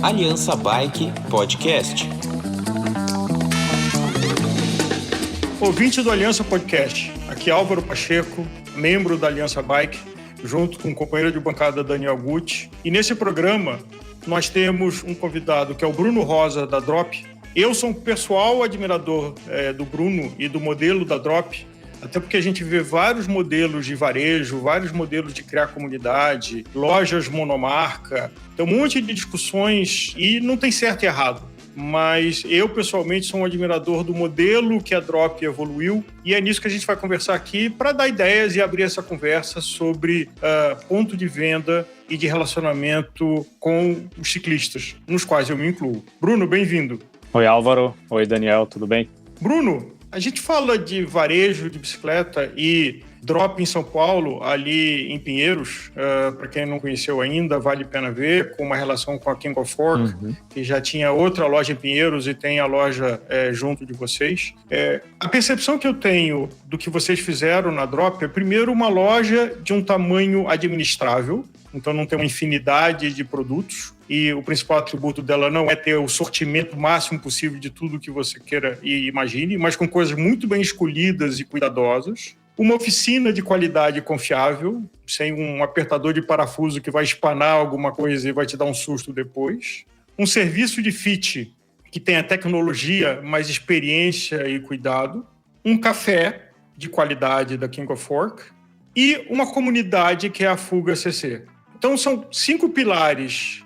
Aliança Bike Podcast. Ouvinte do Aliança Podcast, aqui é Álvaro Pacheco, membro da Aliança Bike, junto com o companheiro de bancada Daniel Gucci. E nesse programa nós temos um convidado que é o Bruno Rosa, da Drop. Eu sou um pessoal admirador do Bruno e do modelo da Drop, até porque a gente vê vários modelos de varejo, vários modelos de criar comunidade, lojas monomarca, tem um monte de discussões e não tem certo e errado. Mas eu, pessoalmente, sou um admirador do modelo que a Drop evoluiu e é nisso que a gente vai conversar aqui para dar ideias e abrir essa conversa sobre ponto de venda e de relacionamento com os ciclistas, nos quais eu me incluo. Bruno, bem-vindo. Oi, Álvaro. Oi, Daniel. Tudo bem? Bruno, a gente fala de varejo de bicicleta e Drop em São Paulo, ali em Pinheiros, para quem não conheceu ainda, vale a pena ver, com uma relação com a King of Fork, que já tinha outra loja em Pinheiros e tem a loja junto de vocês. A percepção que eu tenho do que vocês fizeram na Drop é, primeiro, uma loja de um tamanho administrável, então não tem uma infinidade de produtos, e o principal atributo dela não é ter o sortimento máximo possível de tudo que você queira e imagine, mas com coisas muito bem escolhidas e cuidadosas. Uma oficina de qualidade confiável, sem um apertador de parafuso que vai espanar alguma coisa e vai te dar um susto depois. Um serviço de fit que tenha tecnologia, mas experiência e cuidado. Um café de qualidade da King of Fork. E uma comunidade que é a Fuga CC. Então são 5 pilares,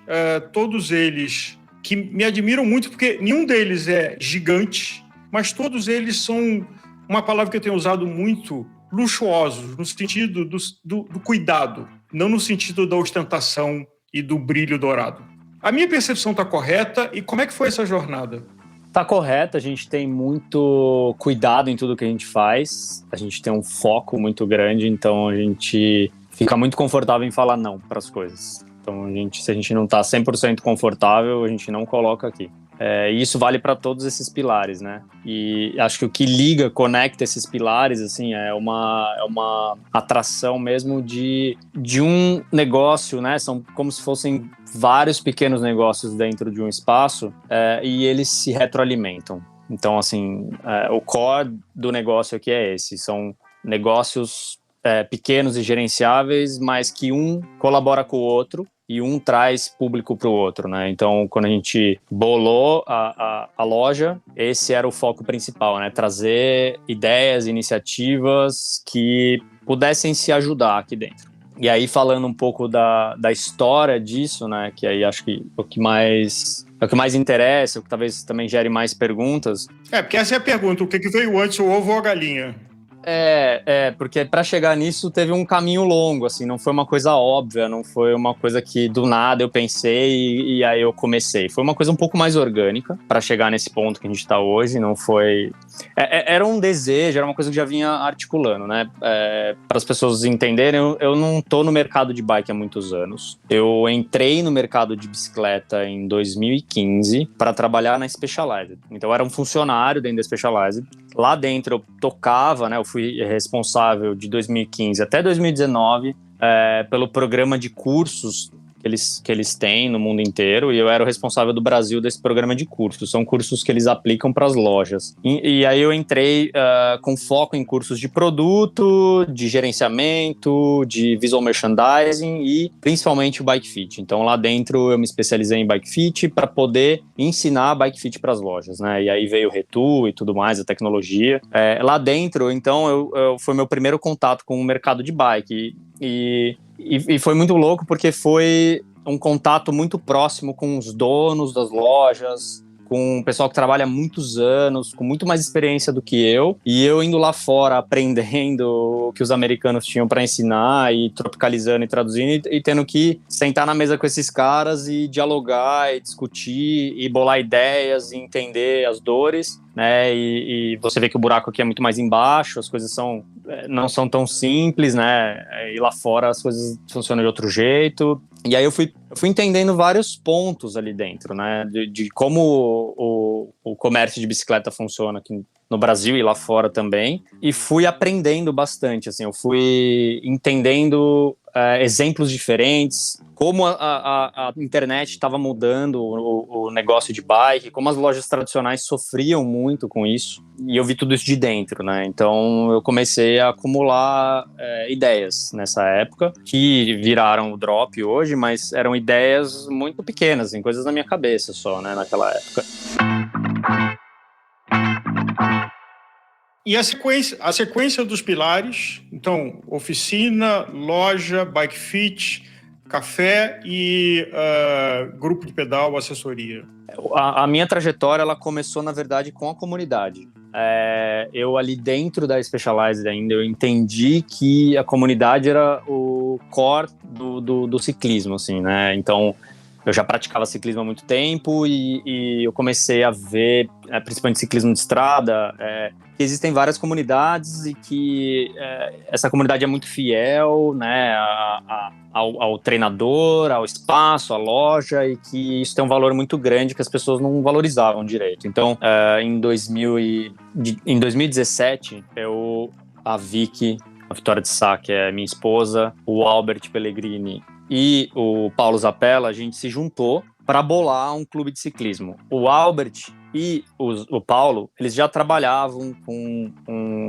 todos eles que me admiram muito, porque nenhum deles é gigante, mas todos eles são, uma palavra que eu tenho usado muito, luxuosos, no sentido do cuidado, não no sentido da ostentação e do brilho dourado. A minha percepção está correta e como é que foi essa jornada? Tá correta, a gente tem muito cuidado em tudo que a gente faz, a gente tem um foco muito grande, então a gente fica muito confortável em falar não para as coisas. Então, se a gente não está 100% confortável, a gente não coloca aqui. E isso vale para todos esses pilares, né? E acho que o que conecta esses pilares, assim, é uma atração mesmo de um negócio, né? São como se fossem vários pequenos negócios dentro de um espaço e eles se retroalimentam. Então, assim, o core do negócio aqui é esse. São negócios pequenos e gerenciáveis, mas que um colabora com o outro e um traz público para o outro, né? Então, quando a gente bolou a loja, esse era o foco principal, né? Trazer ideias, iniciativas que pudessem se ajudar aqui dentro. E aí, falando um pouco da história disso, né? Que aí acho que é o que mais interessa, o que talvez também gere mais perguntas. Porque essa é a pergunta, o que veio antes, o ovo ou a galinha? Porque para chegar nisso teve um caminho longo, assim, não foi uma coisa óbvia, não foi uma coisa que do nada eu pensei e aí eu comecei. Foi uma coisa um pouco mais orgânica para chegar nesse ponto que a gente está hoje, não foi... Era um desejo, era uma coisa que já vinha articulando, né? Para as pessoas entenderem, eu não tô no mercado de bike há muitos anos. Eu entrei no mercado de bicicleta em 2015 para trabalhar na Specialized. Então eu era um funcionário dentro da Specialized. Lá dentro eu tocava, né? Eu fui responsável de 2015 até 2019 pelo programa de cursos que eles têm no mundo inteiro, e eu era o responsável do Brasil desse programa de cursos. São cursos que eles aplicam para as lojas. E aí eu entrei com foco em cursos de produto, de gerenciamento, de visual merchandising e principalmente o bike fit. Então lá dentro eu me especializei em bike fit para poder ensinar bike fit para as lojas, né? E aí veio o Retu e tudo mais, a tecnologia. Lá dentro, então, foi meu primeiro contato com o mercado de bike. E foi muito louco porque foi um contato muito próximo com os donos das lojas, com um pessoal que trabalha há muitos anos, com muito mais experiência do que eu, e eu indo lá fora aprendendo o que os americanos tinham para ensinar e tropicalizando e traduzindo e tendo que sentar na mesa com esses caras e dialogar e discutir e bolar ideias e entender as dores, né? E você vê que o buraco aqui é muito mais embaixo, as coisas não são tão simples, né? E lá fora as coisas funcionam de outro jeito. E aí eu fui entendendo vários pontos ali dentro, né? De como o comércio de bicicleta funciona aqui no Brasil e lá fora também. E fui aprendendo bastante, assim. Eu fui entendendo exemplos diferentes, como a internet estava mudando o negócio de bike, como as lojas tradicionais sofriam muito com isso, e eu vi tudo isso de dentro, né? Então eu comecei a acumular ideias nessa época, que viraram o Drop hoje, mas eram ideias muito pequenas, assim, coisas na minha cabeça só, né, naquela época. E a sequência dos pilares, então, oficina, loja, bike fit, café e grupo de pedal, assessoria. A minha trajetória, ela começou, na verdade, com a comunidade. Eu ali dentro da Specialized ainda, eu entendi que a comunidade era o core do ciclismo, assim, né? Então, eu já praticava ciclismo há muito tempo e eu comecei a ver, principalmente ciclismo de estrada, que existem várias comunidades e que essa comunidade é muito fiel, né, ao treinador, ao espaço, à loja, e que isso tem um valor muito grande que as pessoas não valorizavam direito. Então, em 2017, a Vicky, a Vitória de Sá, que é minha esposa, o Albert Pellegrini e o Paulo Zappella, a gente se juntou para bolar um clube de ciclismo. O Albert e o Paulo, eles já trabalhavam com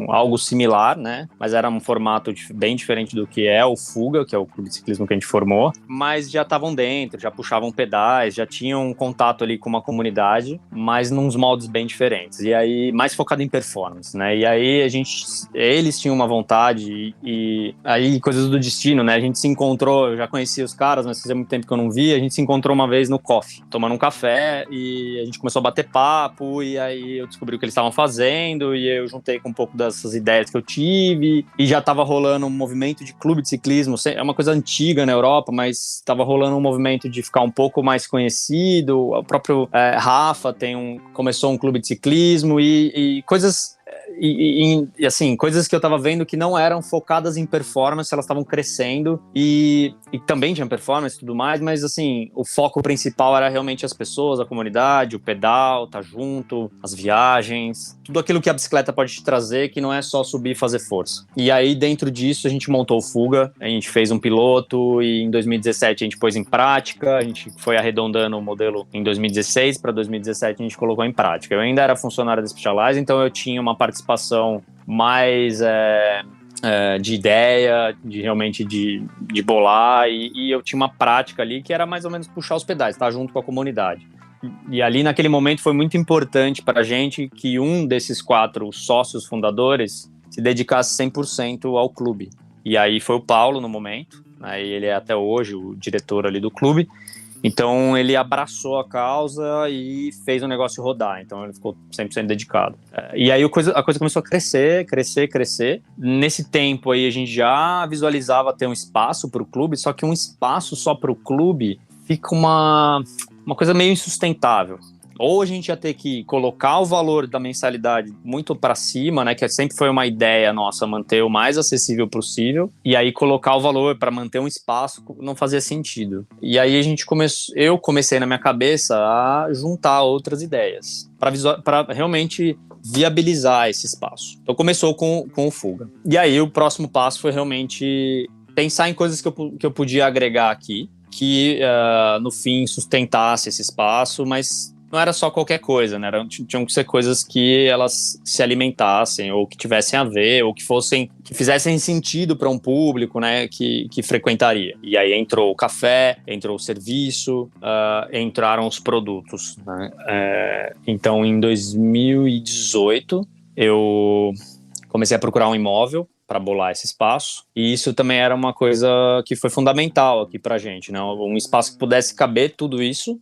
algo similar, né? Mas era um formato bem diferente do que é o Fuga, que é o clube de ciclismo que a gente formou. Mas já estavam dentro, já puxavam pedais, já tinham um contato ali com uma comunidade, mas nos moldes bem diferentes. E aí, mais focado em performance, né? E aí, eles tinham uma vontade e aí, coisas do destino, né? A gente se encontrou, eu já conhecia os caras, mas fazia muito tempo que eu não via. A gente se encontrou uma vez no Coffee, tomando um café, e a gente começou a bater papo, e aí eu descobri o que eles estavam fazendo, e eu juntei com um pouco dessas ideias que eu tive, e já estava rolando um movimento de clube de ciclismo, é uma coisa antiga na Europa, mas estava rolando um movimento de ficar um pouco mais conhecido. O próprio Rafa começou um clube de ciclismo, e coisas... E assim, coisas que eu tava vendo que não eram focadas em performance, elas estavam crescendo e também tinha performance e tudo mais, mas assim, o foco principal era realmente as pessoas, a comunidade, o pedal, tá junto, as viagens, tudo aquilo que a bicicleta pode te trazer, que não é só subir e fazer força. E aí, dentro disso, a gente montou o Fuga, a gente fez um piloto e em 2017 a gente pôs em prática, a gente foi arredondando o modelo em 2016, para 2017 a gente colocou em prática. Eu ainda era funcionário da Specialized, então eu tinha uma participação mais de ideia, realmente de bolar, e eu tinha uma prática ali que era mais ou menos puxar os pedais, estar junto com a comunidade. E ali naquele momento foi muito importante para a gente que um desses 4 sócios fundadores se dedicasse 100% ao clube. E aí foi o Paulo no momento, né, e ele é até hoje o diretor ali do clube. Então ele abraçou a causa e fez o negócio rodar, então ele ficou 100% dedicado. E aí a coisa começou a crescer. Nesse tempo aí a gente já visualizava ter um espaço para o clube, só que um espaço só para o clube fica uma coisa meio insustentável. Ou a gente ia ter que colocar o valor da mensalidade muito para cima, né, que sempre foi uma ideia nossa, manter o mais acessível possível, e aí colocar o valor para manter um espaço não fazia sentido. E aí eu comecei na minha cabeça a juntar outras ideias para realmente viabilizar esse espaço. Então começou com o Fuga. E aí o próximo passo foi realmente pensar em coisas que eu podia agregar aqui, que no fim sustentasse esse espaço, mas não era só qualquer coisa, né? Tinham que ser coisas que elas se alimentassem, ou que tivessem a ver, ou que fizessem sentido para um público, né, que frequentaria. E aí entrou o café, entrou o serviço, entraram os produtos, né? Então, em 2018, eu comecei a procurar um imóvel para bolar esse espaço, e isso também era uma coisa que foi fundamental aqui pra gente, né? Um espaço que pudesse caber tudo isso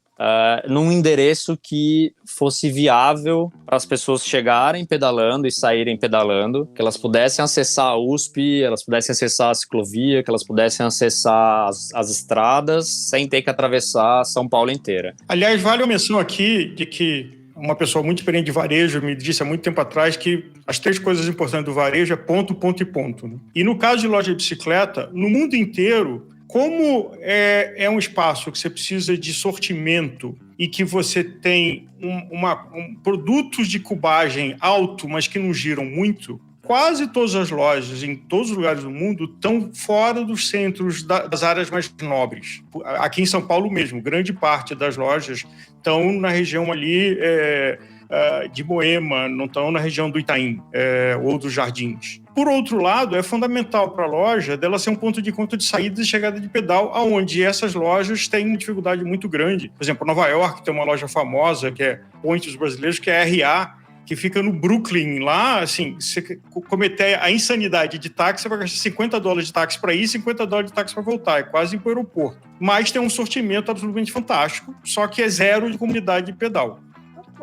num endereço que fosse viável para as pessoas chegarem pedalando e saírem pedalando, que elas pudessem acessar a USP, elas pudessem acessar a ciclovia, que elas pudessem acessar as estradas sem ter que atravessar São Paulo inteira. Aliás, vale a menção aqui de que uma pessoa muito experiente de varejo me disse há muito tempo atrás que as 3 coisas importantes do varejo é ponto, ponto e ponto, né? E no caso de loja de bicicleta, no mundo inteiro, como é um espaço que você precisa de sortimento e que você tem produtos de cubagem alto, mas que não giram muito, quase todas as lojas em todos os lugares do mundo estão fora dos centros das áreas mais nobres. Aqui em São Paulo mesmo, grande parte das lojas estão na região ali de Moema, não estão na região do Itaim ou dos Jardins. Por outro lado, é fundamental para a loja dela ser um ponto de encontro de saída e chegada de pedal, onde essas lojas têm uma dificuldade muito grande. Por exemplo, Nova York tem uma loja famosa, que é Point dos Brasileiros, que é a RA, que fica no Brooklyn. Lá, assim, se cometer a insanidade de táxi, você vai gastar $50 de táxi para ir, $50 de táxi para voltar. É quase ir para o aeroporto. Mas tem um sortimento absolutamente fantástico, só que é zero de comunidade de pedal.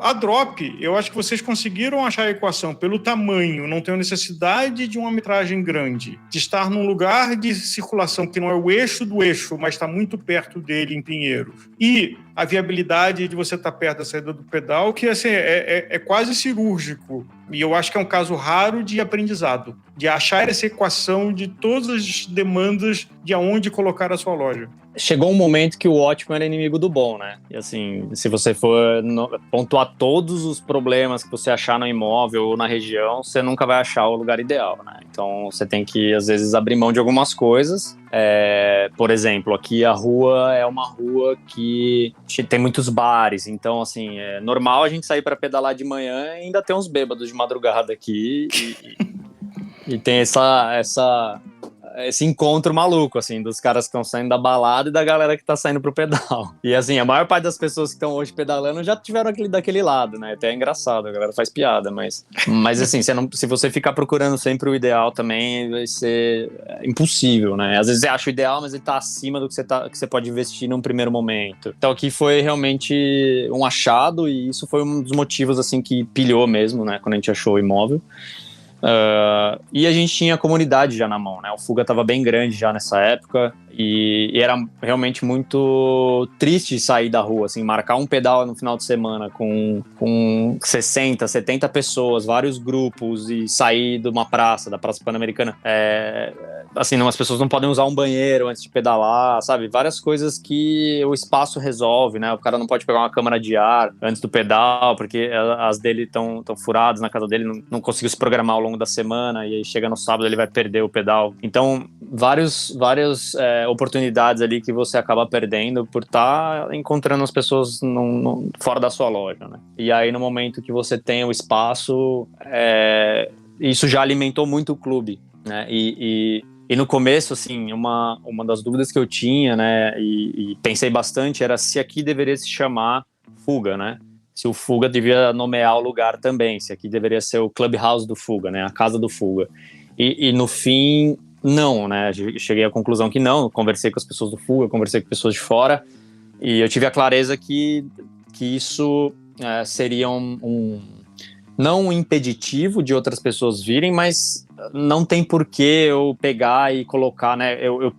A Drop, eu acho que vocês conseguiram achar a equação pelo tamanho, não tem necessidade de uma metragem grande, de estar num lugar de circulação que não é o eixo do eixo, mas está muito perto dele em Pinheiros. E a viabilidade de você estar perto da saída do pedal, que assim, é quase cirúrgico. E eu acho que é um caso raro de aprendizado, de achar essa equação de todas as demandas de aonde colocar a sua loja. Chegou um momento que o ótimo era inimigo do bom, né? E assim, se você for pontuar todos os problemas que você achar no imóvel ou na região, você nunca vai achar o lugar ideal, né? Então você tem que, às vezes, abrir mão de algumas coisas. Por exemplo, aqui a rua é uma rua que tem muitos bares, então assim, é normal a gente sair para pedalar de manhã e ainda ter uns bêbados de madrugada aqui e tem esse encontro maluco, assim, dos caras que estão saindo da balada e da galera que tá saindo pro pedal. E, assim, a maior parte das pessoas que estão hoje pedalando já tiveram daquele lado, né? Até é engraçado, a galera faz piada, mas assim, se você ficar procurando sempre o ideal também, vai ser impossível, né? Às vezes você acha o ideal, mas ele tá acima do que você pode investir num primeiro momento. Então, aqui foi realmente um achado e isso foi um dos motivos, assim, que pilhou mesmo, né? Quando a gente achou o imóvel. E a gente tinha a comunidade já na mão, né? O Fuga estava bem grande já nessa época e era realmente muito triste sair da rua, assim, marcar um pedal no final de semana com 60, 70 pessoas, vários grupos e sair de uma praça, da Praça Pan-Americana. Assim, as pessoas não podem usar um banheiro antes de pedalar, sabe? Várias coisas que o espaço resolve, né? O cara não pode pegar uma câmara de ar antes do pedal, porque as dele estão furadas na casa dele, não conseguiu se programar ao longo da semana, e aí chega no sábado ele vai perder o pedal. Então, várias oportunidades ali que você acaba perdendo por estar encontrando as pessoas fora da sua loja, né? E aí, no momento que você tem o espaço, isso já alimentou muito o clube, né? E no começo, assim, uma das dúvidas que eu tinha, né, e pensei bastante, era se aqui deveria se chamar Fuga, né? Se o Fuga devia nomear o lugar também, se aqui deveria ser o Clubhouse do Fuga, né? A casa do Fuga. E no fim, não, né? Cheguei à conclusão que não. Conversei com as pessoas do Fuga, conversei com pessoas de fora, e eu tive a clareza que isso seria não um impeditivo de outras pessoas virem, mas não tem por que eu pegar e colocar, né? Eu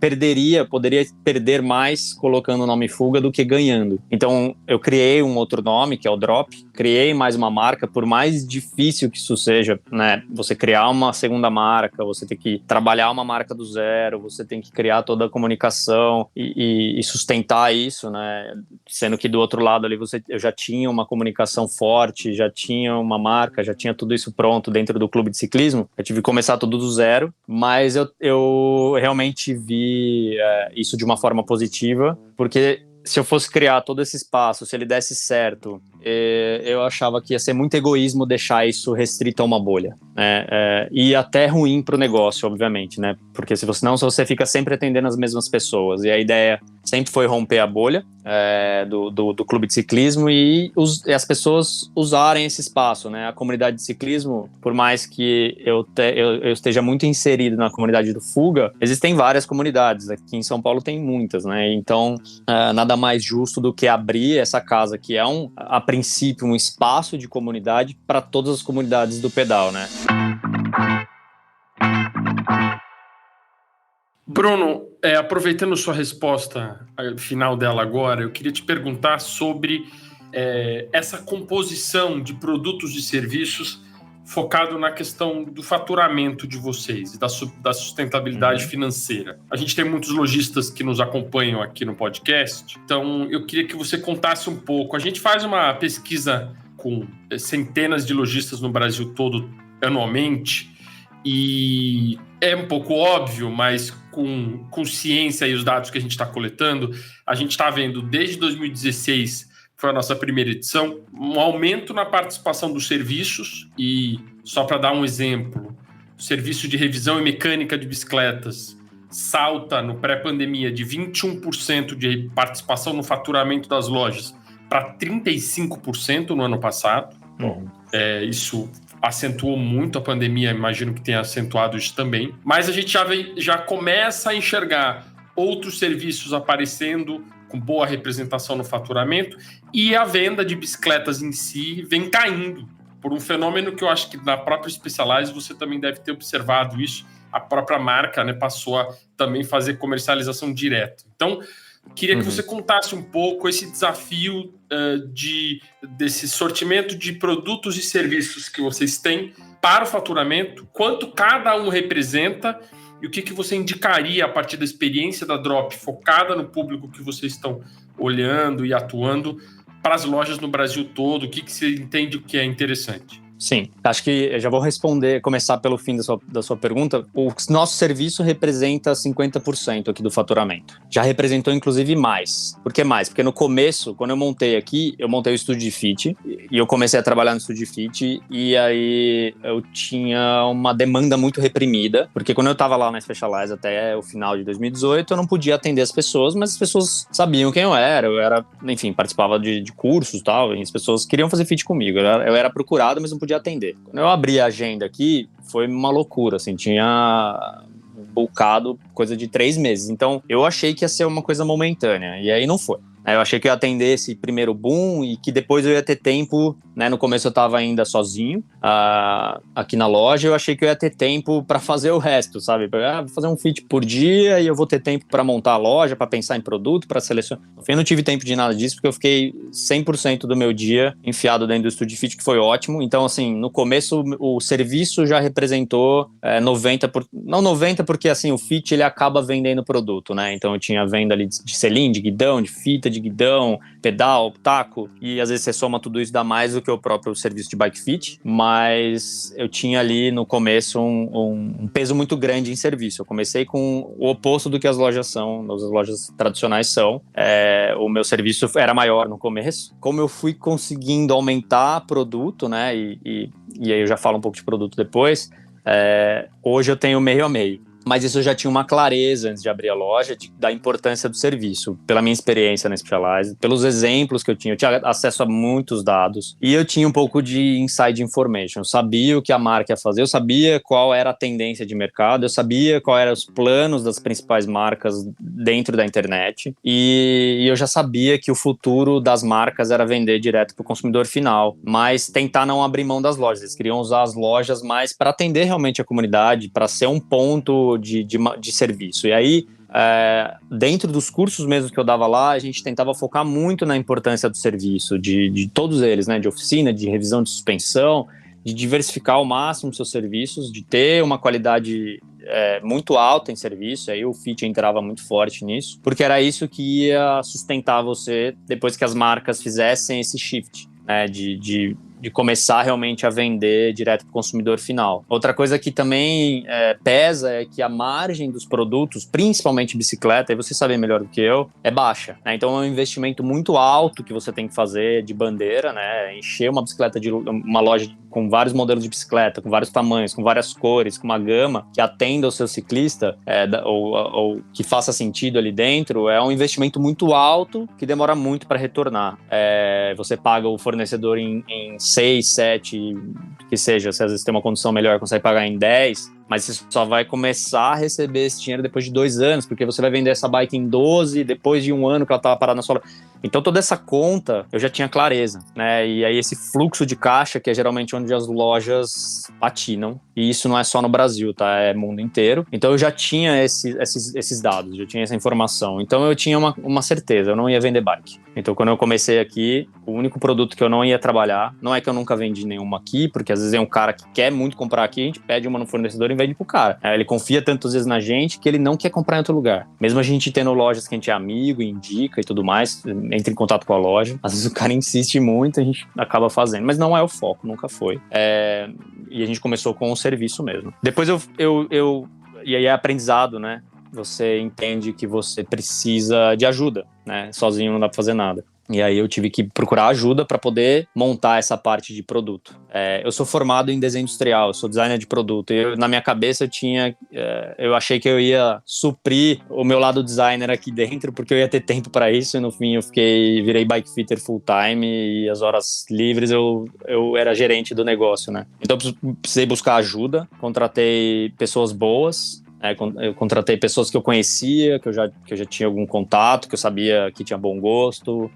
poderia perder mais colocando o nome Fuga do que ganhando. Então, eu criei um outro nome, que é o Drop, criei mais uma marca, por mais difícil que isso seja, né? Você criar uma segunda marca, você tem que trabalhar uma marca do zero, você tem que criar toda a comunicação e sustentar isso, né? Sendo que do outro lado ali eu já tinha uma comunicação forte, já tinha uma marca, já tinha tudo isso pronto dentro do clube de ciclismo. Eu tive que começar tudo do zero, mas eu realmente vi isso de uma forma positiva, porque se eu fosse criar todo esse espaço, se ele desse certo, eu achava que ia ser muito egoísmo deixar isso restrito a uma bolha, né? E até ruim para o negócio, obviamente, né? Porque se você fica sempre atendendo as mesmas pessoas, e a ideia sempre foi romper a bolha do clube de ciclismo e as pessoas usarem esse espaço, né? A comunidade de ciclismo, por mais que eu esteja muito inserido na comunidade do Fuga, existem várias comunidades, aqui em São Paulo tem muitas, né? Então, nada mais justo do que abrir essa casa, que é a princípio um espaço de comunidade para todas as comunidades do pedal, né? Bruno, aproveitando sua resposta final dela agora, eu queria te perguntar sobre essa composição de produtos e serviços focado na questão do faturamento de vocês e da sustentabilidade financeira. A gente tem muitos lojistas que nos acompanham aqui no podcast, então eu queria que você contasse um pouco. A gente faz uma pesquisa com centenas de lojistas no Brasil todo anualmente, e é um pouco óbvio, mas com ciência e os dados que a gente está coletando, a gente está vendo desde 2016, que foi a nossa primeira edição, um aumento na participação dos serviços. E só para dar um exemplo, o serviço de revisão e mecânica de bicicletas salta no pré-pandemia de 21% de participação no faturamento das lojas para 35% no ano passado. Isso acentuou muito a pandemia, imagino que tenha acentuado isso também. Mas a gente já começa a enxergar outros serviços aparecendo com boa representação no faturamento, e a venda de bicicletas em si vem caindo por um fenômeno que eu acho que na própria Specialized você também deve ter observado isso. A própria marca, né, passou a também fazer comercialização direta. Então, queria que você contasse um pouco esse desafio desse sortimento de produtos e serviços que vocês têm para o faturamento, quanto cada um representa e o que você indicaria a partir da experiência da Drop focada no público que vocês estão olhando e atuando para as lojas no Brasil todo, o que você entende que é interessante? Sim, acho que eu já vou começar pelo fim da sua pergunta. O nosso serviço representa 50% aqui do faturamento. Já representou, inclusive, mais. Por que mais? Porque no começo, quando eu montei aqui, eu montei o estúdio de fit, e eu comecei a trabalhar no estúdio de fit, e aí eu tinha uma demanda muito reprimida, porque quando eu estava lá na Specialized até o final de 2018, eu não podia atender as pessoas, mas as pessoas sabiam quem eu era, enfim, participava de cursos e tal, e as pessoas queriam fazer fit comigo. Eu era procurado, mas não podia atender. Quando eu abri a agenda aqui, foi uma loucura, assim, tinha bulcado coisa de 3 meses. Então, eu achei que ia ser uma coisa momentânea, e aí não foi. Eu achei que eu ia atender esse primeiro boom e que depois eu ia ter tempo, né? No começo eu estava ainda sozinho aqui na loja, eu achei que eu ia ter tempo para fazer o resto, sabe? Vou fazer um fit por dia e eu vou ter tempo para montar a loja, para pensar em produto, para selecionar. No fim, eu não tive tempo de nada disso, porque eu fiquei 100% do meu dia enfiado dentro do estúdio de fit, que foi ótimo. Então, assim, no começo o serviço já representou 90%, não 90%, porque assim, o fit ele acaba vendendo produto, né? Então eu tinha venda ali de selim, de guidão, de fita, de guidão, pedal, taco, e às vezes você soma tudo isso, dá mais do que o próprio serviço de bike fit, mas eu tinha ali no começo um peso muito grande em serviço. Eu comecei com o oposto do que as lojas são, as lojas tradicionais são. O meu serviço era maior no começo. Como eu fui conseguindo aumentar produto, né, e aí eu já falo um pouco de produto depois, hoje eu tenho meio a meio. Mas isso eu já tinha uma clareza antes de abrir a loja da importância do serviço, pela minha experiência na Specialized, pelos exemplos que eu tinha acesso a muitos dados e eu tinha um pouco de inside information. Eu sabia o que a marca ia fazer, eu sabia qual era a tendência de mercado, eu sabia qual eram os planos das principais marcas dentro da internet e eu já sabia que o futuro das marcas era vender direto para o consumidor final, mas tentar não abrir mão das lojas. Eles queriam usar as lojas mais para atender realmente a comunidade, para ser um ponto de serviço. E aí, dentro dos cursos mesmo que eu dava lá, a gente tentava focar muito na importância do serviço, de todos eles, né? De oficina, de revisão de suspensão, de diversificar ao máximo seus serviços, de ter uma qualidade muito alta em serviço. Aí o fit entrava muito forte nisso, porque era isso que ia sustentar você depois que as marcas fizessem esse shift, né? De começar realmente a vender direto para o consumidor final. Outra coisa que também pesa é que a margem dos produtos, principalmente bicicleta, e você sabe melhor do que eu, é baixa, né? Então é um investimento muito alto que você tem que fazer de bandeira, né? Encher uma bicicleta uma loja com vários modelos de bicicleta, com vários tamanhos, com várias cores, com uma gama que atenda ao seu ciclista, ou que faça sentido ali dentro, é um investimento muito alto que demora muito para retornar. Você paga o fornecedor em 6, 7, que seja, se às vezes tem uma condição melhor, consegue pagar em 10, mas você só vai começar a receber esse dinheiro depois de 2 anos, porque você vai vender essa bike em 12, depois de 1 ano que ela estava parada na sua loja. Então toda essa conta eu já tinha clareza, né? E aí esse fluxo de caixa, que é geralmente onde as lojas patinam, e isso não é só no Brasil, tá? É mundo inteiro. Então eu já tinha esses dados, já tinha essa informação. Então eu tinha uma certeza, eu não ia vender bike. Então quando eu comecei aqui, o único produto que eu não ia trabalhar, não é que eu nunca vendi nenhuma aqui, porque às vezes é um cara que quer muito comprar aqui, a gente pede uma no fornecedor e vende pro cara. Ele confia tantas vezes na gente que ele não quer comprar em outro lugar. Mesmo a gente tendo lojas que a gente é amigo, indica e tudo mais, entra em contato com a loja. Às vezes o cara insiste muito, a gente acaba fazendo, mas não é o foco, nunca foi. e a gente começou com o serviço mesmo. Depois e aí é aprendizado, né? Você entende que você precisa de ajuda, né? Sozinho não dá pra fazer nada. E aí eu tive que procurar ajuda para poder montar essa parte de produto. Eu sou formado em desenho industrial, eu sou designer de produto. E na minha cabeça eu achei que eu ia suprir o meu lado designer aqui dentro, porque eu ia ter tempo para isso. E no fim virei bike fitter full time e as horas livres eu era gerente do negócio, né? Então eu precisei buscar ajuda, contratei pessoas boas. Eu contratei pessoas que eu conhecia, que eu já tinha algum contato, que eu sabia que tinha bom gosto.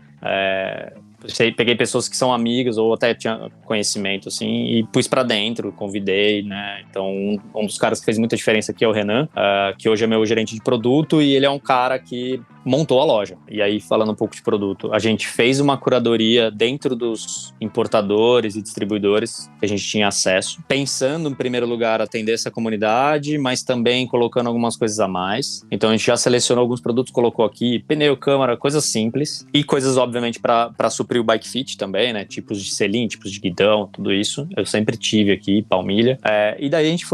Peguei pessoas que são amigas ou até tinha conhecimento, assim, e pus pra dentro, convidei, né? Então, um dos caras que fez muita diferença aqui é o Renan, que hoje é meu gerente de produto, e ele é um cara que montou a loja. E aí, falando um pouco de produto, a gente fez uma curadoria dentro dos importadores e distribuidores que a gente tinha acesso, pensando, em primeiro lugar, atender essa comunidade, mas também colocando algumas coisas a mais. Então, a gente já selecionou alguns produtos, colocou aqui pneu, câmara, coisas simples, e coisas, obviamente, para suprir o bike fit também, né? Tipos de selim, tipos de guidão, tudo isso. Eu sempre tive aqui, palmilha. E daí a gente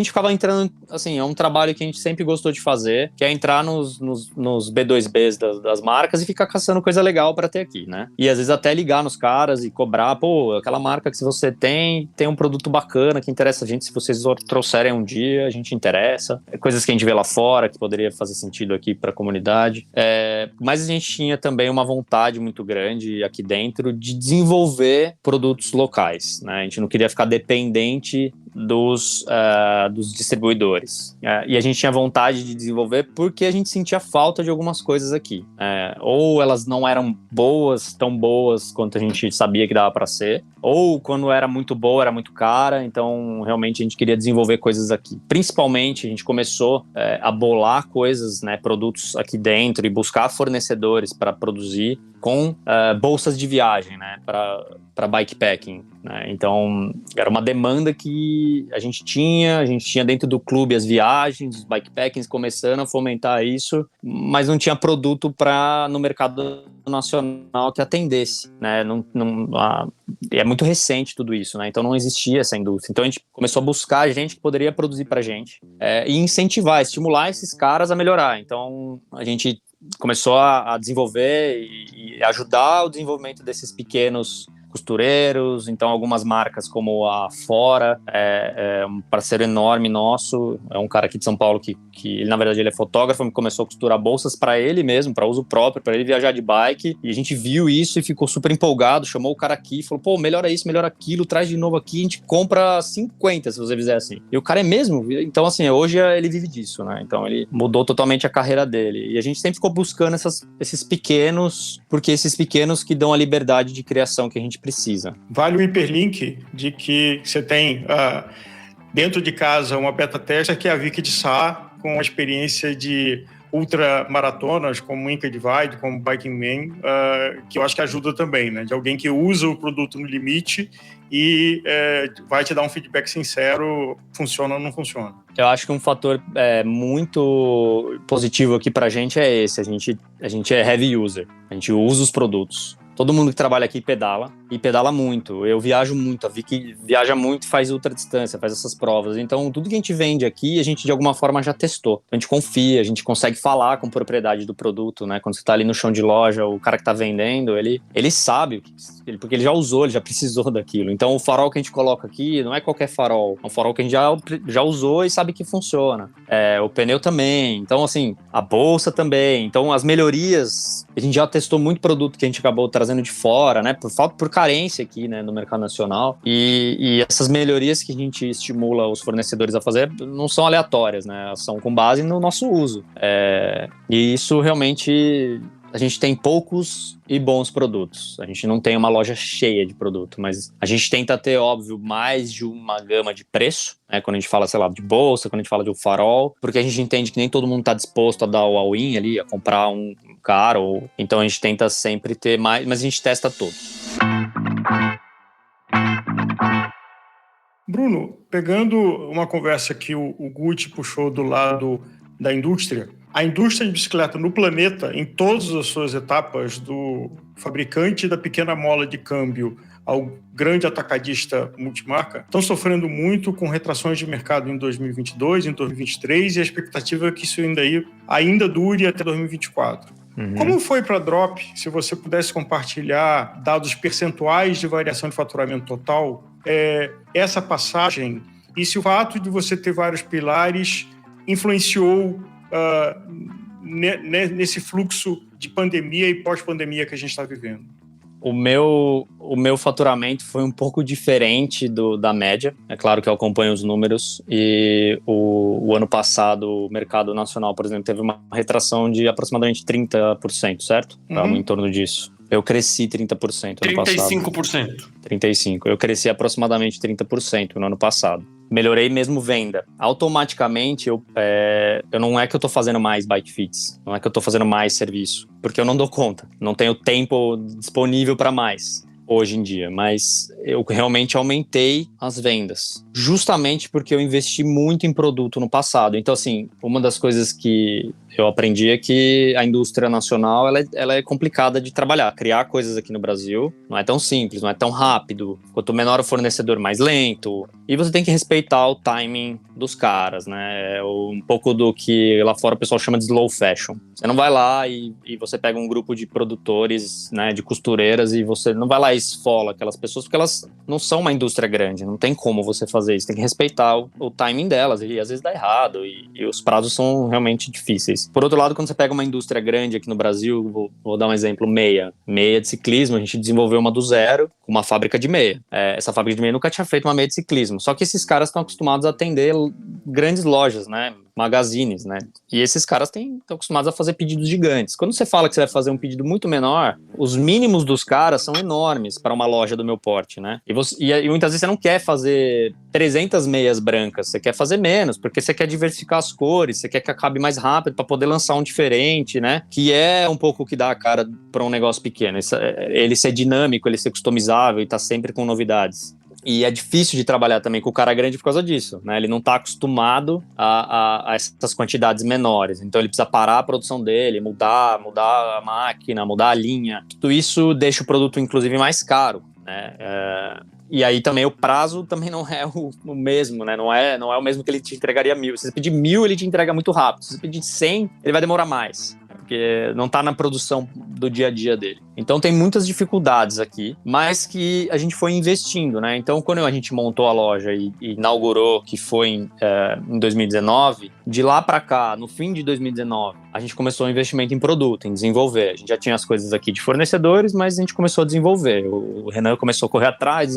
ficava entrando, assim, é um trabalho que a gente sempre gostou de fazer, que é entrar nos B2Bs das marcas e ficar caçando coisa legal para ter aqui, né? E às vezes até ligar nos caras e cobrar, pô, aquela marca que se você tem um produto bacana que interessa a gente, se vocês trouxerem um dia, a gente interessa. Coisas que a gente vê lá fora, que poderia fazer sentido aqui para a comunidade. Mas a gente tinha também uma vontade muito grande aqui dentro de desenvolver produtos locais, né? A gente não queria ficar dependente dos distribuidores. E a gente tinha vontade de desenvolver porque a gente sentia falta de algumas coisas aqui. Ou elas não eram tão boas quanto a gente sabia que dava para ser, ou quando era muito boa, era muito cara, então realmente a gente queria desenvolver coisas aqui. Principalmente, a gente começou a bolar coisas, né, produtos aqui dentro e buscar fornecedores para produzir com bolsas de viagem, né, para bikepacking, né? Então, era uma demanda que a gente tinha dentro do clube as viagens, os bikepackings, começando a fomentar isso, mas não tinha produto no mercado nacional que atendesse, né? É muito recente tudo isso, né? Então não existia essa indústria. Então a gente começou a buscar gente que poderia produzir pra gente e incentivar, estimular esses caras a melhorar. Então a gente começou a desenvolver e ajudar o desenvolvimento desses pequenos costureiros. Então algumas marcas como a Fora é um parceiro enorme nosso, é um cara aqui de São Paulo que ele, na verdade, ele é fotógrafo, começou a costurar bolsas para ele mesmo, para uso próprio, para ele viajar de bike, e a gente viu isso e ficou super empolgado, chamou o cara aqui, falou, pô, melhora isso, melhora aquilo, traz de novo aqui, a gente compra 50 se você fizer assim. E o cara é mesmo, então assim, hoje ele vive disso, né? Então ele mudou totalmente a carreira dele, e a gente sempre ficou buscando esses pequenos, porque esses pequenos que dão a liberdade de criação que a gente precisa. Vale o hiperlink de que você tem dentro de casa uma beta tester que é a Vicky de Sá, com a experiência de ultramaratonas como Inca Divide, como Biking Man, que eu acho que ajuda também, né? De alguém que usa o produto no limite e vai te dar um feedback sincero, funciona ou não funciona. Eu acho que um fator muito positivo aqui pra gente é esse, a gente é heavy user, a gente usa os produtos. Todo mundo que trabalha aqui pedala, e pedala muito. Eu viajo muito, a Vicky viaja muito e faz ultradistância, faz essas provas. Então, tudo que a gente vende aqui, a gente de alguma forma já testou. A gente confia, a gente consegue falar com propriedade do produto, né? Quando você tá ali no chão de loja, o cara que tá vendendo, ele sabe, porque ele já usou, ele já precisou daquilo. Então, o farol que a gente coloca aqui não é qualquer farol, é um farol que a gente já usou e sabe que funciona. O pneu também. Então, assim, a bolsa também. Então, as melhorias, a gente já testou muito produto que a gente acabou trazendo de fora, né? Por carência aqui, né, no mercado nacional. E essas melhorias que a gente estimula os fornecedores a fazer não são aleatórias, né? São com base no nosso uso. E isso realmente... A gente tem poucos e bons produtos. A gente não tem uma loja cheia de produto, mas a gente tenta ter, óbvio, mais de uma gama de preço, né? Quando a gente fala, sei lá, de bolsa, quando a gente fala de um farol, porque a gente entende que nem todo mundo está disposto a dar o all-in ali, a comprar um caro. Então a gente tenta sempre ter mais, mas a gente testa todos. Bruno, pegando uma conversa que o Guti puxou do lado da indústria, a indústria de bicicleta no planeta, em todas as suas etapas, do fabricante da pequena mola de câmbio ao grande atacadista multimarca, estão sofrendo muito com retrações de mercado em 2022, em 2023, e a expectativa é que isso ainda dure até 2024. Como foi para a Drop, se você pudesse compartilhar dados percentuais de variação de faturamento total, essa passagem, e se o fato de você ter vários pilares influenciou nesse fluxo de pandemia e pós-pandemia que a gente está vivendo? O meu faturamento foi um pouco diferente da média. É claro que eu acompanho os números e o ano passado o mercado nacional, por exemplo, teve uma retração de aproximadamente 30%, certo? Em torno disso. Eu cresci 30% no ano passado. 35%. 35%. Eu cresci aproximadamente 30% no ano passado. Melhorei mesmo venda. Automaticamente, eu não é que eu tô fazendo mais bike fits, não é que eu tô fazendo mais serviço, porque eu não dou conta, não tenho tempo disponível para mais hoje em dia, mas eu realmente aumentei as vendas, justamente porque eu investi muito em produto no passado. Então, assim, uma das coisas que eu aprendi é que a indústria nacional ela é complicada de trabalhar. Criar coisas aqui no Brasil não é tão simples, não é tão rápido. Quanto menor o fornecedor, mais lento. E você tem que respeitar o timing dos caras, né? É um pouco do que lá fora o pessoal chama de slow fashion. Você não vai lá e você pega um grupo de produtores, né, de costureiras, e você não vai lá e esfola aquelas pessoas, porque elas não são uma indústria grande, não tem como você fazer isso. Tem que respeitar o timing delas, e às vezes dá errado, e os prazos são realmente difíceis. Por outro lado, quando você pega uma indústria grande aqui no Brasil, vou dar um exemplo, meia de ciclismo, a gente desenvolveu uma do zero, com uma fábrica de meia. Essa fábrica de meia nunca tinha feito uma meia de ciclismo, só que esses caras estão acostumados a atender grandes lojas, né, magazines, né, e esses caras estão acostumados a fazer pedidos gigantes. Quando você fala que você vai fazer um pedido muito menor, os mínimos dos caras são enormes para uma loja do meu porte, né, e muitas vezes você não quer fazer 300 meias brancas, você quer fazer menos, porque você quer diversificar as cores, você quer que acabe mais rápido para poder lançar um diferente, né, que é um pouco o que dá a cara para um negócio pequeno, ele ser dinâmico, ele ser customizável e tá sempre com novidades. E é difícil de trabalhar também com o cara grande por causa disso, né? Ele não está acostumado a essas quantidades menores. Então ele precisa parar a produção dele, mudar a máquina, mudar a linha. Tudo isso deixa o produto, inclusive, mais caro, né? E aí também o prazo também não é o mesmo, né? Não é o mesmo que ele te entregaria 1.000. Se você pedir 1.000, ele te entrega muito rápido. Se você pedir 100, ele vai demorar mais, porque não está na produção do dia a dia dele. Então tem muitas dificuldades aqui, mas que a gente foi investindo, né? Então quando a gente montou a loja e inaugurou, que foi em 2019, de lá para cá, no fim de 2019, a gente começou o investimento em produto, em desenvolver. A gente já tinha as coisas aqui de fornecedores, mas a gente começou a desenvolver. O Renan começou a correr atrás,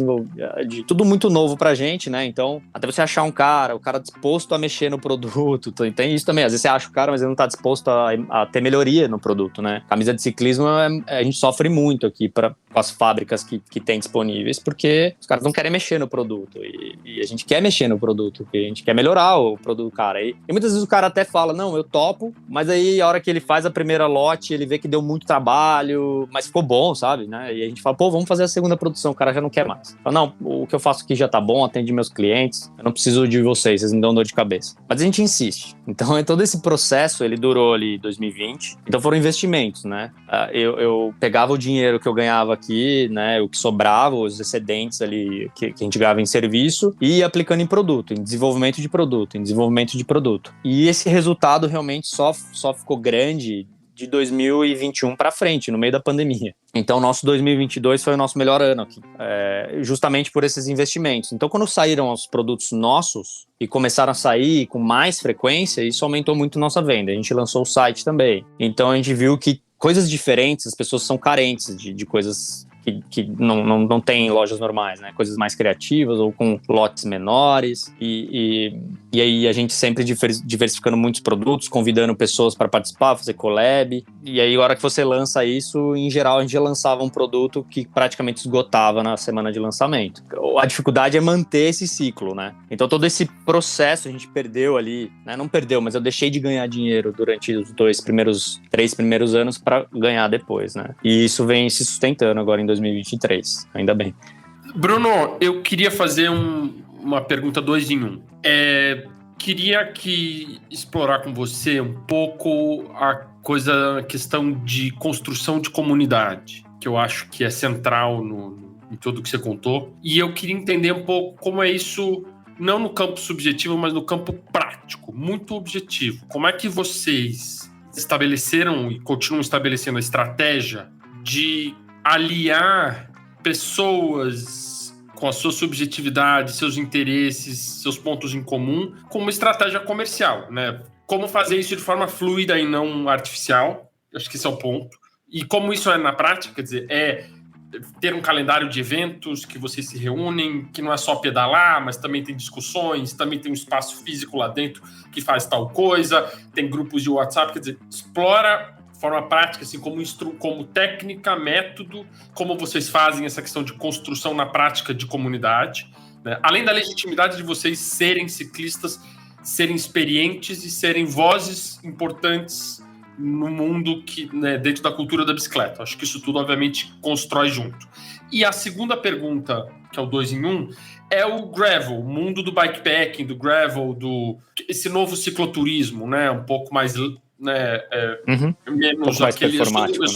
de tudo muito novo pra gente, né? Então, até você achar o cara disposto a mexer no produto, tem isso também. Às vezes você acha o cara, mas ele não tá disposto a ter melhoria no produto, né? Camisa de ciclismo, a gente sofre muito aqui com as fábricas que tem disponíveis, porque os caras não querem mexer no produto, e a gente quer mexer no produto, porque a gente quer melhorar o produto do cara. E muitas vezes o cara até fala, não, eu topo, mas aí a hora que ele faz a primeira lote, ele vê que deu muito trabalho, mas ficou bom, sabe, né? E a gente fala, pô, vamos fazer a segunda produção, o cara já não quer mais. Fala, não, o que eu faço aqui já tá bom, atende meus clientes, eu não preciso de vocês me dão dor de cabeça. Mas a gente insiste. Então, todo esse processo, ele durou ali 2020, então foram investimentos, né? Eu pegava o dinheiro que eu ganhava aqui, né, o que sobrava, os excedentes ali que a gente ganhava em serviço, e ia aplicando em produto, em desenvolvimento de produto. E esse resultado realmente só ficou grande de 2021 para frente, no meio da pandemia. Então, nosso 2022 foi o nosso melhor ano aqui, justamente por esses investimentos. Então, quando saíram os produtos nossos e começaram a sair com mais frequência, isso aumentou muito nossa venda. A gente lançou o site também. Então, a gente viu que coisas diferentes, as pessoas são carentes de coisas que não tem em lojas normais, né? Coisas mais criativas ou com lotes menores, e aí a gente sempre diversificando muitos produtos, convidando pessoas para participar, fazer collab, e aí a hora que você lança isso, em geral a gente já lançava um produto que praticamente esgotava na semana de lançamento. A dificuldade é manter esse ciclo, né? Então todo esse processo a gente perdeu ali, né? Não perdeu, mas eu deixei de ganhar dinheiro durante os 3 primeiros anos para ganhar depois, né? E isso vem se sustentando agora em 2023, ainda bem. Bruno, eu queria fazer uma pergunta 2 em 1. Queria explorar com você um pouco a questão de construção de comunidade, que eu acho que é central em tudo que você contou. E eu queria entender um pouco como é isso, não no campo subjetivo, mas no campo prático, muito objetivo. Como é que vocês estabeleceram e continuam estabelecendo a estratégia de aliar pessoas com a sua subjetividade, seus interesses, seus pontos em comum, com uma estratégia comercial, né? Como fazer isso de forma fluida e não artificial, acho que esse é o ponto. E como isso é na prática, quer dizer, é ter um calendário de eventos que vocês se reúnem, que não é só pedalar, mas também tem discussões, também tem um espaço físico lá dentro que faz tal coisa, tem grupos de WhatsApp, quer dizer, explora de forma prática, assim, como técnica, método, como vocês fazem essa questão de construção na prática de comunidade, né? Além da legitimidade de vocês serem ciclistas, serem experientes e serem vozes importantes no mundo que, né, dentro da cultura da bicicleta. Acho que isso tudo, obviamente, constrói junto. E a segunda pergunta, que é o 2 em 1, é o gravel, o mundo do bikepacking, do gravel, esse novo cicloturismo, né? Um pouco mais, né, menos mais aquele. performático, eu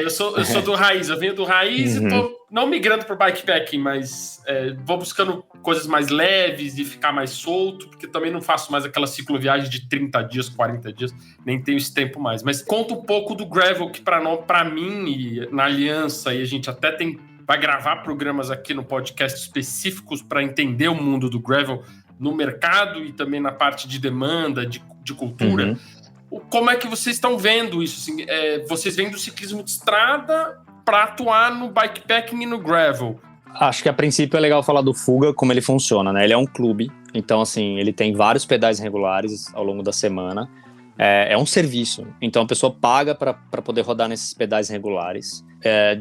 sou do raiz, eu venho do raiz e tô não migrando para bikepacking, mas vou buscando coisas mais leves e ficar mais solto, porque também não faço mais aquela cicloviagem de 30 dias, 40 dias, nem tenho esse tempo mais. Mas conta um pouco do gravel, que para mim e na Aliança, e a gente até vai gravar programas aqui no podcast específicos para entender o mundo do gravel no mercado e também na parte de demanda, de cultura. Como é que vocês estão vendo isso? Assim, vocês vêm do ciclismo de estrada para atuar no bikepacking e no gravel? Acho que a princípio é legal falar do Fuga, como ele funciona, né? Ele é um clube, então assim, ele tem vários pedais regulares ao longo da semana. É um serviço, então a pessoa paga para poder rodar nesses pedais regulares,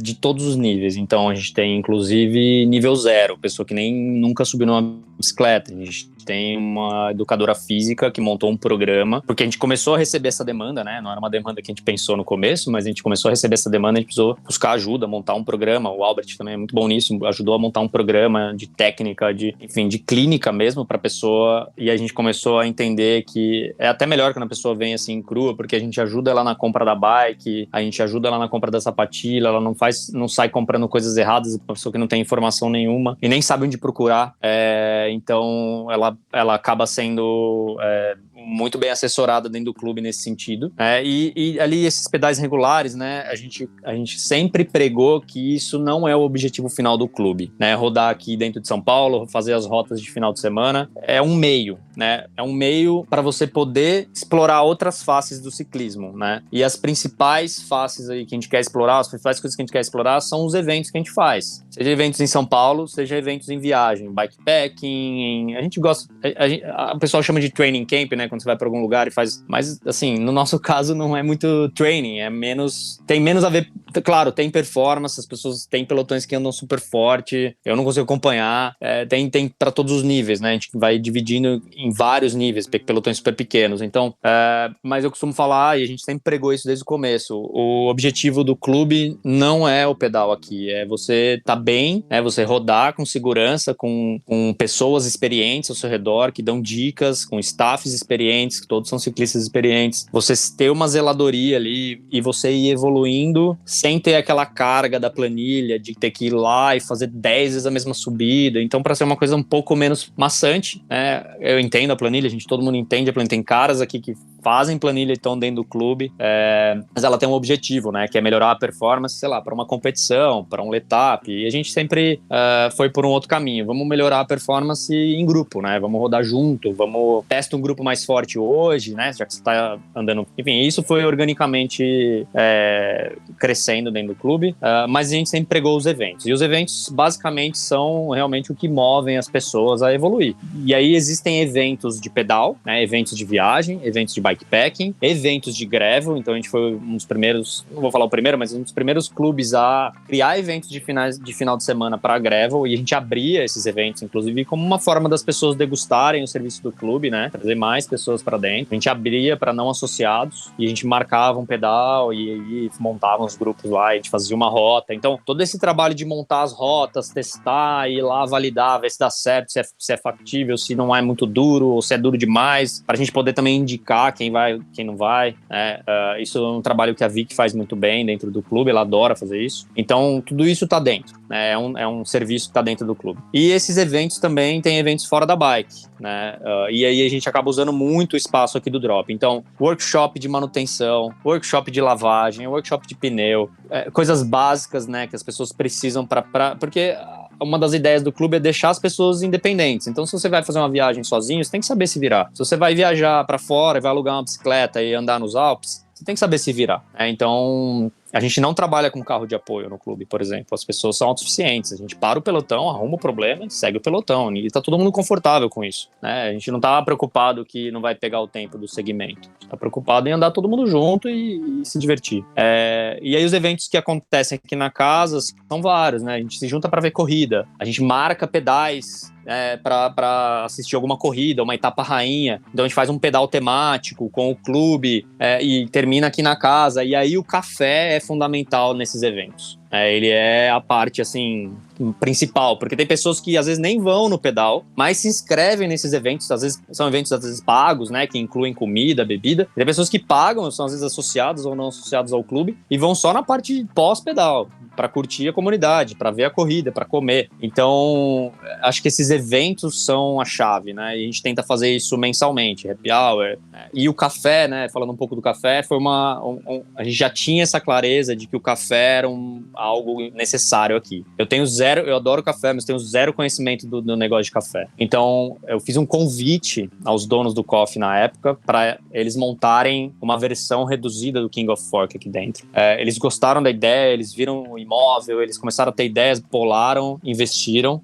de todos os níveis. Então a gente tem inclusive nível 0, pessoa que nem nunca subiu numa bicicleta. A gente tem uma educadora física que montou um programa, porque a gente começou a receber essa demanda, né? Não era uma demanda que a gente pensou no começo, mas a gente começou a receber essa demanda, a gente precisou buscar ajuda, montar um programa. O Albert também é muito bom nisso, ajudou a montar um programa de técnica, de clínica mesmo para a pessoa, e a gente começou a entender que é até melhor quando a pessoa vem assim crua, porque a gente ajuda ela na compra da bike, a gente ajuda ela na compra da sapatilha, ela não sai comprando coisas erradas, uma pessoa que não tem informação nenhuma e nem sabe onde procurar, então ela acaba sendo muito bem assessorada dentro do clube nesse sentido. E ali esses pedais regulares, né, a gente sempre pregou que isso não é o objetivo final do clube, né? Rodar aqui dentro de São Paulo, fazer as rotas de final de semana, é um meio, né? É um meio para você poder explorar outras faces do ciclismo, né? E as principais faces aí que a gente quer explorar, as principais coisas que a gente quer explorar são os eventos que a gente faz. Seja eventos em São Paulo, seja eventos em viagem, bikepacking, a gente gosta, o pessoal chama de training camp, né? Quando você vai para algum lugar e faz, mas assim, no nosso caso não é muito training, tem menos a ver, claro, tem performance, as pessoas têm pelotões que andam super forte, eu não consigo acompanhar, tem para todos os níveis, né? A gente vai dividindo em vários níveis, pelotões super pequenos, então, mas eu costumo falar, e a gente sempre pregou isso desde o começo, o objetivo do clube não é o pedal aqui, é você tá bem, você rodar com segurança, com pessoas experientes ao seu redor, que dão dicas, com staffs experientes, que todos são ciclistas experientes, você ter uma zeladoria ali e você ir evoluindo sem ter aquela carga da planilha de ter que ir lá e fazer 10 vezes a mesma subida. Então, para ser uma coisa um pouco menos maçante, né? Eu entendo a planilha, todo mundo entende a planilha, tem caras aqui que fazem planilha e estão dentro do clube, mas ela tem um objetivo, né, que é melhorar a performance, sei lá, para uma competição, para um letap, e a gente sempre foi por um outro caminho, vamos melhorar a performance em grupo, né, vamos rodar junto, testa um grupo mais forte hoje, né, já que você está andando, enfim, isso foi organicamente crescendo dentro do clube, mas a gente sempre pregou os eventos, e os eventos basicamente são realmente o que movem as pessoas a evoluir, e aí existem eventos de pedal, né, eventos de viagem, eventos de bikepacking, eventos de gravel, então a gente foi um dos primeiros, não vou falar o primeiro, mas um dos primeiros clubes a criar eventos de final de semana para gravel, e a gente abria esses eventos, inclusive, como uma forma das pessoas degustarem o serviço do clube, né, trazer mais pessoas para dentro. A gente abria para não associados, e a gente marcava um pedal e montava uns grupos grupos lá, a gente fazia uma rota. Então, todo esse trabalho de montar as rotas, testar, ir lá validar, ver se dá certo, se é factível, se não é muito duro ou se é duro demais, pra gente poder também indicar quem vai, quem não vai, né? Isso é um trabalho que a Vic faz muito bem dentro do clube, ela adora fazer isso. Então, tudo isso tá dentro, né? É um serviço que tá dentro do clube. E esses eventos também, tem eventos fora da bike, né? E aí a gente acaba usando muito o espaço aqui do Drop. Então, workshop de manutenção, workshop de lavagem, workshop de pneu, coisas básicas, né, que as pessoas precisam porque uma das ideias do clube é deixar as pessoas independentes. Então, se você vai fazer uma viagem sozinho, você tem que saber se virar. Se você vai viajar para fora e vai alugar uma bicicleta e andar nos Alpes, você tem que saber se virar. Então, a gente não trabalha com carro de apoio no clube, por exemplo. As pessoas são autossuficientes. A gente para o pelotão, arruma o problema e segue o pelotão. E tá todo mundo confortável com isso, né? A gente não tá preocupado que não vai pegar o tempo do segmento. A gente tá preocupado em andar todo mundo junto e se divertir. E aí os eventos que acontecem aqui na casa são vários, né? A gente se junta para ver corrida. A gente marca pedais para assistir alguma corrida, uma etapa rainha. Então a gente faz um pedal temático com o clube e termina aqui na casa. E aí o café é fundamental nesses eventos. Ele é a parte, assim, principal, porque tem pessoas que às vezes nem vão no pedal, mas se inscrevem nesses eventos, às vezes são eventos às vezes pagos, né, que incluem comida, bebida. Tem pessoas que pagam, são às vezes associados ou não associados ao clube, e vão só na parte pós-pedal, para curtir a comunidade, para ver a corrida, para comer. Então, acho que esses eventos são a chave, né, e a gente tenta fazer isso mensalmente, happy hour. E o café, né, falando um pouco do café, foi a gente já tinha essa clareza de que o café era algo necessário aqui. Eu adoro café, mas tenho zero conhecimento do negócio de café. Então, eu fiz um convite aos donos do Coffee na época para eles montarem uma versão reduzida do King of Fork aqui dentro. Eles gostaram da ideia, eles viram o imóvel, eles começaram a ter ideias, polaram, investiram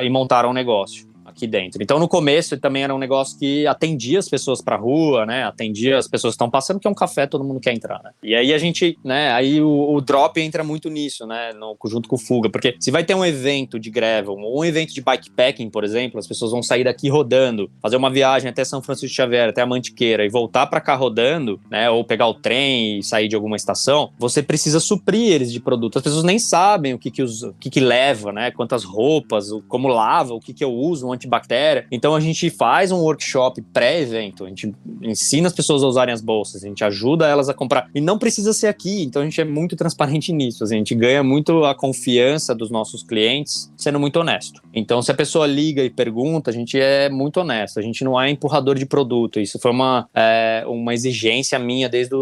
e montaram um negócio aqui dentro. Então, no começo, também era um negócio que atendia as pessoas pra rua, né? Atendia as pessoas que estão passando, que é um café, todo mundo quer entrar, né? E aí a gente, né? Aí o Drop entra muito nisso, né? Junto com o Fuga, porque se vai ter um evento de gravel, ou um evento de bikepacking, por exemplo, as pessoas vão sair daqui rodando, fazer uma viagem até São Francisco Xavier, até a Mantiqueira, e voltar pra cá rodando, né? Ou pegar o trem e sair de alguma estação, você precisa suprir eles de produto. As pessoas nem sabem o que leva, né? Quantas roupas, como lava, o que eu uso, um antibactéria. Então a gente faz um workshop pré-evento, a gente ensina as pessoas a usarem as bolsas, a gente ajuda elas a comprar, e não precisa ser aqui, então a gente é muito transparente nisso, assim, a gente ganha muito a confiança dos nossos clientes sendo muito honesto. Então se a pessoa liga e pergunta, a gente é muito honesto, a gente não é empurrador de produto, isso foi uma exigência minha desde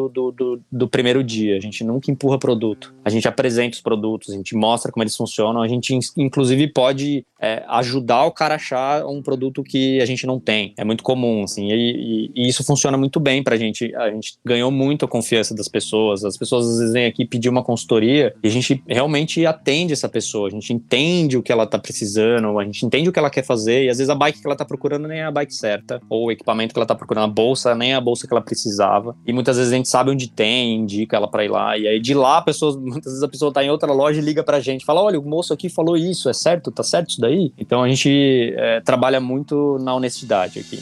do primeiro dia, a gente nunca empurra produto, a gente apresenta os produtos, a gente mostra como eles funcionam, a gente inclusive pode ajudar o cara a achar um produto que a gente não tem. É muito comum, assim, e isso funciona muito bem pra gente. A gente ganhou muito a confiança das pessoas. As pessoas às vezes vêm aqui pedir uma consultoria e a gente realmente atende essa pessoa. A gente entende o que ela tá precisando, a gente entende o que ela quer fazer e às vezes a bike que ela tá procurando nem é a bike certa, ou o equipamento que ela tá procurando, a bolsa nem é a bolsa que ela precisava. E muitas vezes a gente sabe onde tem, indica ela pra ir lá. E aí de lá, muitas vezes a pessoa tá em outra loja e liga pra gente, fala, olha, o moço aqui falou isso, é certo? Tá certo isso daí? Então a gente trabalha muito na honestidade aqui.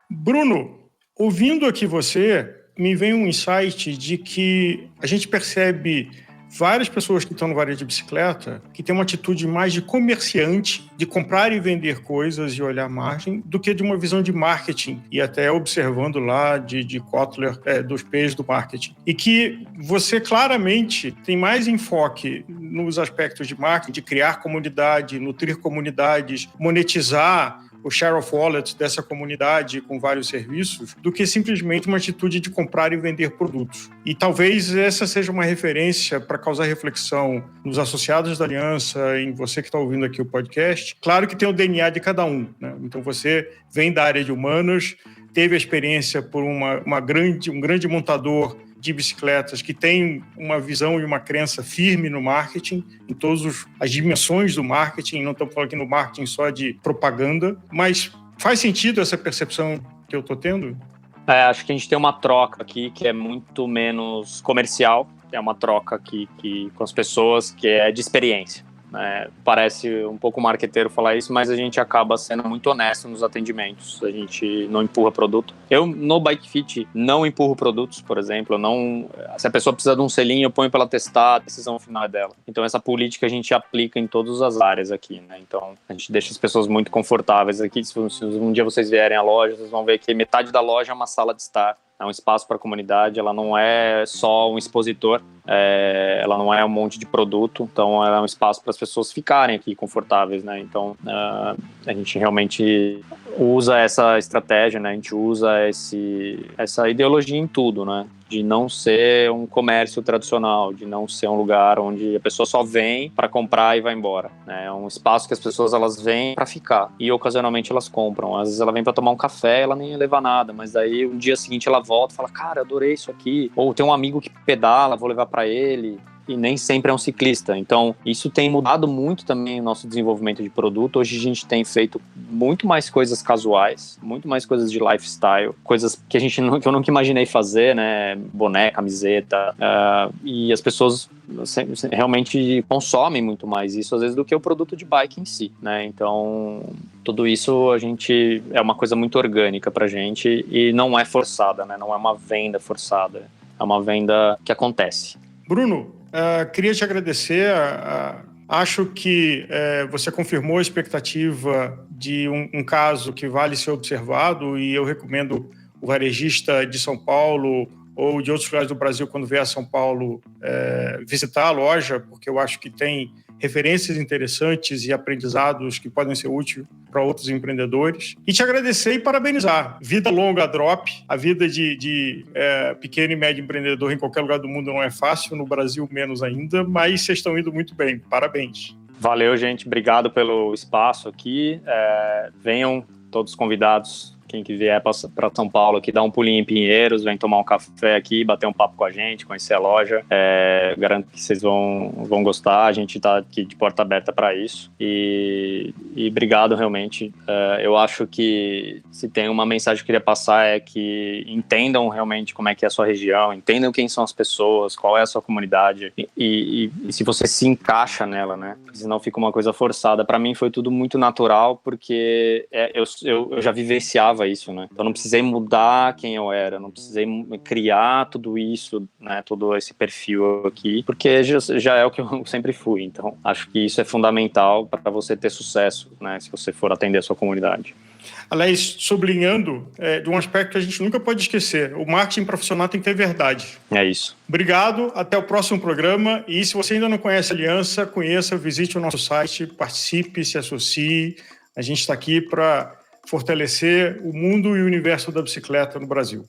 Bruno, ouvindo aqui você, me vem um insight de que a gente percebe várias pessoas que estão no varejo de bicicleta que têm uma atitude mais de comerciante, de comprar e vender coisas e olhar margem, do que de uma visão de marketing, e até observando lá de Kotler, dos P's do marketing. E que você claramente tem mais enfoque nos aspectos de marketing, de criar comunidade, nutrir comunidades, monetizar o share of wallet dessa comunidade com vários serviços, do que simplesmente uma atitude de comprar e vender produtos. E talvez essa seja uma referência para causar reflexão nos associados da Aliança, em você que está ouvindo aqui o podcast. Claro que tem o DNA de cada um, né? Então você vem da área de humanas, teve a experiência por um grande montador de bicicletas que tem uma visão e uma crença firme no marketing, em todas as dimensões do marketing, não estamos falando aqui no marketing só de propaganda, mas faz sentido essa percepção que eu estou tendo? Acho que a gente tem uma troca aqui que é muito menos comercial, é uma troca aqui com as pessoas que é de experiência. Parece um pouco marqueteiro falar isso, mas a gente acaba sendo muito honesto nos atendimentos. A gente não empurra produto. Eu, no Bike Fit, não empurro produtos, por exemplo. Se a pessoa precisa de um selinho, eu ponho para ela testar, a decisão final é dela. Então, essa política a gente aplica em todas as áreas aqui, né? Então, a gente deixa as pessoas muito confortáveis aqui. Se um dia vocês vierem à loja, vocês vão ver que metade da loja é uma sala de estar. É um espaço para a comunidade, ela não é só um expositor, ela não é um monte de produto, então ela é um espaço para as pessoas ficarem aqui confortáveis, né? Então a gente realmente usa essa estratégia, né? A gente usa essa ideologia em tudo, né? De não ser um comércio tradicional, de não ser um lugar onde a pessoa só vem para comprar e vai embora, né? É um espaço que as pessoas elas vêm para ficar e ocasionalmente elas compram. Às vezes ela vem para tomar um café, ela nem leva nada, mas daí um dia seguinte ela volta e fala, cara, adorei isso aqui. Ou tem um amigo que pedala, vou levar para ele. E nem sempre é um ciclista. Então, isso tem mudado muito também o nosso desenvolvimento de produto. Hoje a gente tem feito muito mais coisas casuais, muito mais coisas de lifestyle, coisas que que eu nunca imaginei fazer, né? Boné, camiseta. E as pessoas realmente consomem muito mais isso, às vezes, do que o produto de bike em si, né? Então, tudo isso é uma coisa muito orgânica pra gente e não é forçada, né? Não é uma venda forçada. É uma venda que acontece. Bruno, queria te agradecer. Acho que você confirmou a expectativa de um caso que vale ser observado e eu recomendo o varejista de São Paulo ou de outros lugares do Brasil, quando vier a São Paulo, visitar a loja, porque eu acho que tem referências interessantes e aprendizados que podem ser úteis para outros empreendedores. E te agradecer e parabenizar. Vida longa a Drop. A vida de pequeno e médio empreendedor em qualquer lugar do mundo não é fácil, no Brasil menos ainda, mas vocês estão indo muito bem. Parabéns. Valeu, gente. Obrigado pelo espaço aqui. Venham todos convidados. Quem que vier para São Paulo aqui, dá um pulinho em Pinheiros, vem tomar um café aqui, bater um papo com a gente, conhecer a loja. Garanto que vocês vão gostar. A gente está aqui de porta aberta para isso. E obrigado, realmente. Eu acho que se tem uma mensagem que eu queria passar é que entendam realmente como é que é a sua região, entendam quem são as pessoas, qual é a sua comunidade e se você se encaixa nela, né? Porque senão fica uma coisa forçada. Para mim foi tudo muito natural, porque eu já vivenciava isso, né? Então não precisei mudar quem eu era, não precisei criar tudo isso, né? Todo esse perfil aqui, porque já é o que eu sempre fui. Então acho que isso é fundamental para você ter sucesso, né? Se você for atender a sua comunidade. Aliás, sublinhando de um aspecto que a gente nunca pode esquecer, o marketing profissional tem que ter verdade. É isso. Obrigado, até o próximo programa. E se você ainda não conhece a Aliança, conheça, visite o nosso site, participe, se associe. A gente está aqui para fortalecer o mundo e o universo da bicicleta no Brasil.